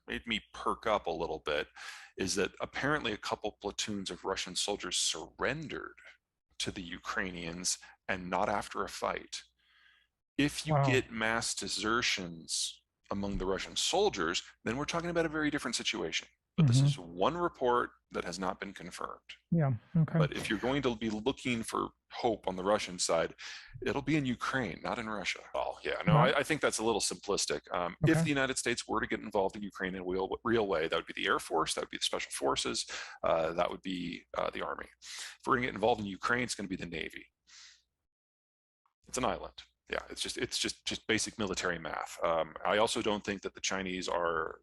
made me perk up a little bit is that apparently a couple platoons of Russian soldiers surrendered to the Ukrainians and not after a fight. If you Wow. get mass desertions among the Russian soldiers, then we're talking about a very different situation. But this Hmm. is one report that has not been confirmed. Yeah. Okay. But if you're going to be looking for hope on the Russian side, it'll be in Ukraine, not in Russia. Oh, yeah, no, Not I think that's a little simplistic. If okay. the United States were to get involved in Ukraine in a real way, that would be the Air Force, that would be the Special Forces, that would be the Army. If we're going to get involved in Ukraine, it's going to be the Navy. It's an island. Yeah, it's just basic military math. I also don't think that the Chinese are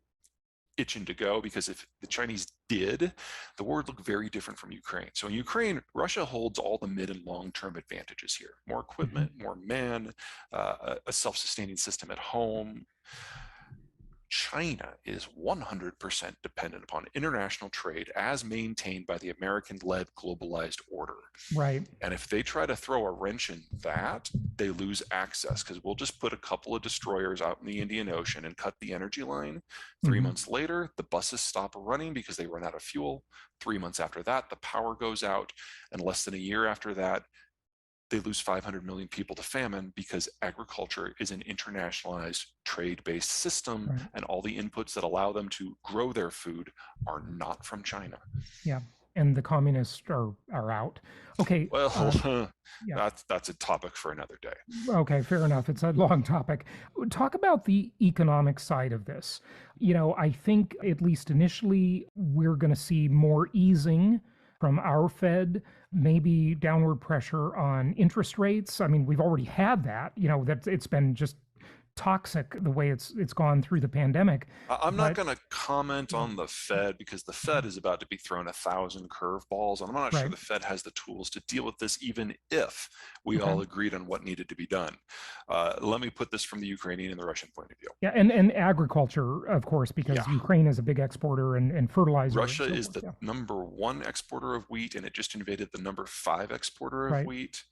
itching to go, because if the Chinese did, the war would look very different from Ukraine. So in Ukraine, Russia holds all the mid and long-term advantages here: more Hmm. equipment, more men, a self-sustaining system at home. China is 100% dependent upon international trade as maintained by the American-led globalized order. Right. And if they try to throw a wrench in that, they lose access, because we'll just put a couple of destroyers out in the Indian Ocean and cut the energy line. 3 months later, the buses stop running because they run out of fuel. 3 months after that, the power goes out. And less than a year after that, they lose 500 million people to famine, because agriculture is an internationalized trade-based system, Right. and all the inputs that allow them to grow their food are not from China. Yeah. And the communists are out. Okay. Well, Yeah. that's a topic for another day. Okay, fair enough. It's a long topic. Talk about the economic side of this. I think at least initially we're going to see more easing from our Fed, maybe downward pressure on interest rates. I mean, we've already had that, that it's been just toxic the way it's gone through the pandemic. I'm not But going to comment yeah, on the Fed, because the Fed is about to be thrown 1,000 curveballs, and I'm not sure right. the Fed has the tools to deal with this, even if we Okay. all agreed on what needed to be done. Let me put this from the Ukrainian and the Russian point of view. Yeah, and agriculture, of course, because Yeah, Ukraine is a big exporter and fertilizer and Russia so is forth. the Yeah. #1 exporter of wheat, and it just invaded the #5 exporter of Right. wheat.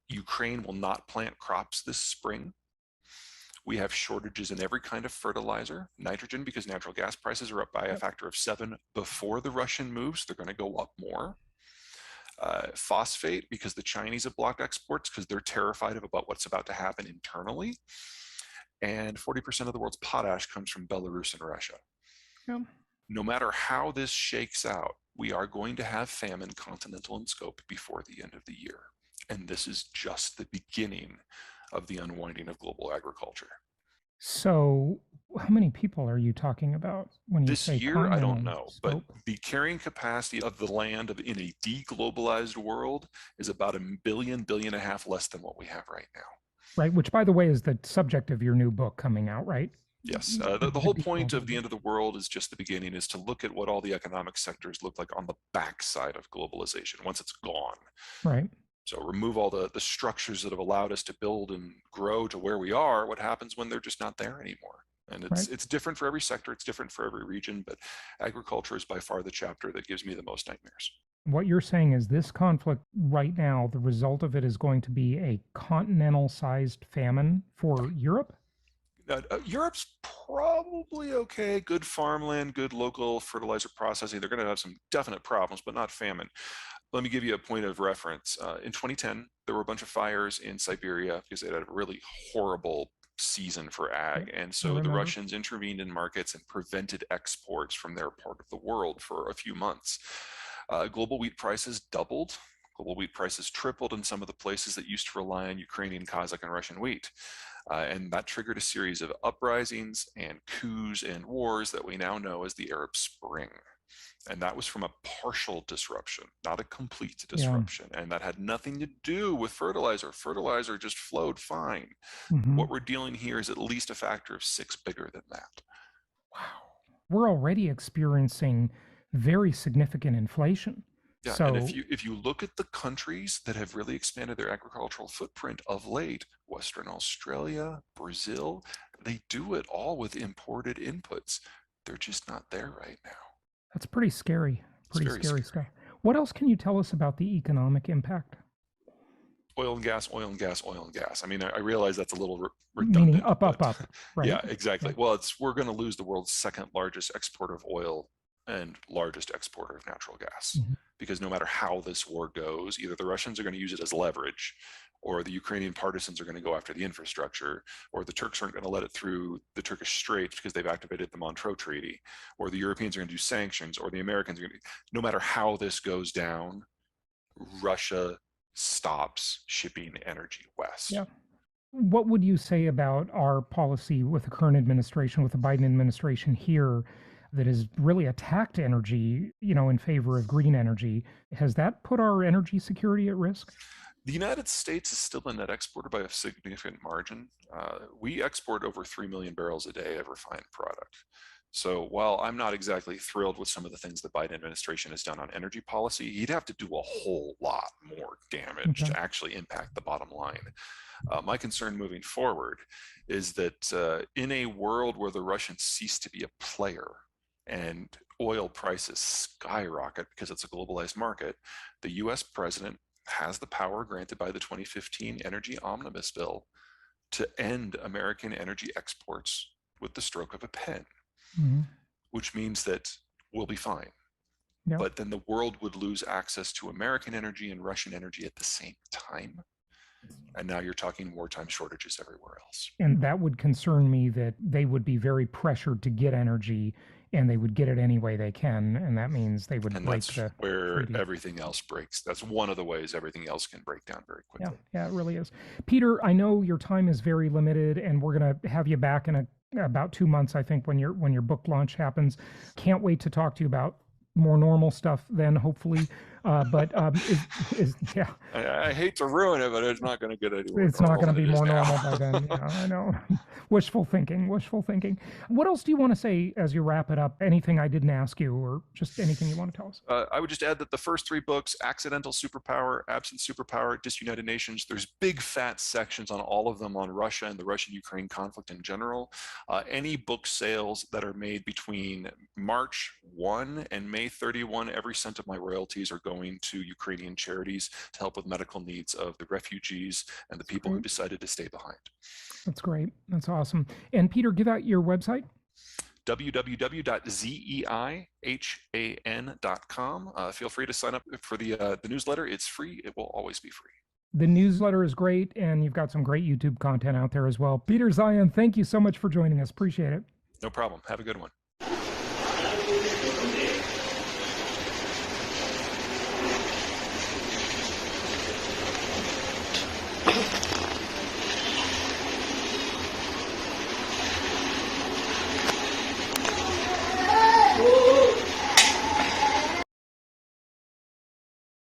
Ukraine will not plant crops this spring. We have shortages in every kind of fertilizer. Nitrogen, because natural gas prices are up by a Yep. factor of 7 before the Russian moves. They're going to go up more. Phosphate, because the Chinese have blocked exports because they're terrified about what's about to happen internally. And 40% of the world's potash comes from Belarus and Russia. Yeah. No matter how this shakes out, we are going to have famine continental in scope before the end of the year. And this is just the beginning of the unwinding of global agriculture. So, how many people are you talking about when you This say year, I don't continental know, but scope? the carrying capacity of the land in a deglobalized world is about a billion and a half less than what we have right now. Right, which by the way is the subject of your new book coming out, right? Yes, the The whole point of the deglobalization. end of the world is just the beginning, is to look at what all the economic sectors look like on the backside of globalization once it's gone. Right, So remove all the structures that have allowed us to build and grow to where we are. What happens when they're just not there anymore? And right. it's different for every sector. It's different for every region, but agriculture is by far the chapter that gives me the most nightmares. What you're saying is this conflict right now, the result of it is going to be a continental sized famine for Europe? Europe's probably okay. Good farmland, good local fertilizer processing. They're going to have some definite problems, but not famine. Let me give you a point of reference. In 2010, there were a bunch of fires in Siberia because they had a really horrible season for Yep, ag. And I so the remember. Russians intervened in markets and prevented exports from their part of the world for a few months. Global wheat prices doubled. Global wheat prices tripled in some of the places that used to rely on Ukrainian, Kazakh, and Russian wheat. And that triggered a series of uprisings and coups and wars that we now know as the Arab Spring. And that was from a partial disruption, not a complete Yeah. disruption. And that had nothing to do with fertilizer. Fertilizer just flowed fine. Hmm. What we're dealing here is at least a factor of 6 bigger than that. Wow. We're already experiencing very significant inflation. Yeah, and if So, you look at the countries that have really expanded their agricultural footprint of late, Western Australia, Brazil, they do it all with imported inputs. They're just not there right now. that's pretty scary. It's Pretty very scary scary. stuff. What else can you tell us about the economic impact? oil and gas, oil and gas, oil and gas. I mean, I realize that's a little Meaning redundant, up, but up, right? yeah, exactly. Yeah. Well, we're going to lose the world's second largest exporter of oil and largest exporter of natural gas, Mhm. because no matter how this war goes, either the Russians are going to use it as leverage, or the Ukrainian partisans are going to go after the infrastructure, or the Turks aren't going to let it through the Turkish Straits because they've activated the Montreux Treaty, or the Europeans are going to do sanctions, or the Americans are going to. No matter how this goes down, Russia stops shipping energy west. Yeah. What would you say about our policy with the current administration, with the Biden administration here, that has really attacked energy, in favor of green energy? Has that put our energy security at risk? The United States is still a net exporter by a significant margin. We export over 3 million barrels a day of refined product. So while I'm not exactly thrilled with some of the things the Biden administration has done on energy policy, he'd have to do a whole lot more damage Okay. to actually impact the bottom line. My concern moving forward is that in a world where the Russians cease to be a player and oil prices skyrocket because it's a globalized market, the US president has the power granted by the 2015 Energy Omnibus Bill to end American energy exports with the stroke of a pen, Hmm. which means that we'll be fine. Yeah. But then the world would lose access to American energy and Russian energy at the same time. And now you're talking wartime shortages everywhere else. And that would concern me, that they would be very pressured to get energy, and they would get it any way they can. And that means they would And break that's the where treaty. everything else breaks. That's one of the ways everything else can break down very Yeah, quickly. yeah, it really is. Peter, I know your time is very limited, and we're gonna have you back in about 2 months, I think, when your book launch happens. Can't wait to talk to you about more normal stuff then, hopefully. But is yeah, I hate to ruin it, but it's not going to get any more it's not normal going to than be it is more now. normal by then. Yeah, I know. Wishful thinking, wishful thinking. What else do you want to say as you wrap it up? Anything I didn't ask you, or just anything you want to tell us? I would just add that the first three books, Accidental Superpower, Absent Superpower, Disunited Nations, there's big fat sections on all of them on Russia and the Russian-Ukraine conflict in general. Any book sales that are made between March 1 and May 31, every cent of my royalties are going to Ukrainian charities to help with medical needs of the refugees and the people who Great. decided to stay behind. That's great. That's awesome. And Peter, give out your website. www.zeihan.com. Feel free to sign up for the newsletter. It's free. It will always be free. The newsletter is great, and you've got some great YouTube content out there as well. Peter Zeihan, thank you so much for joining us. Appreciate it. No problem. Have a good one.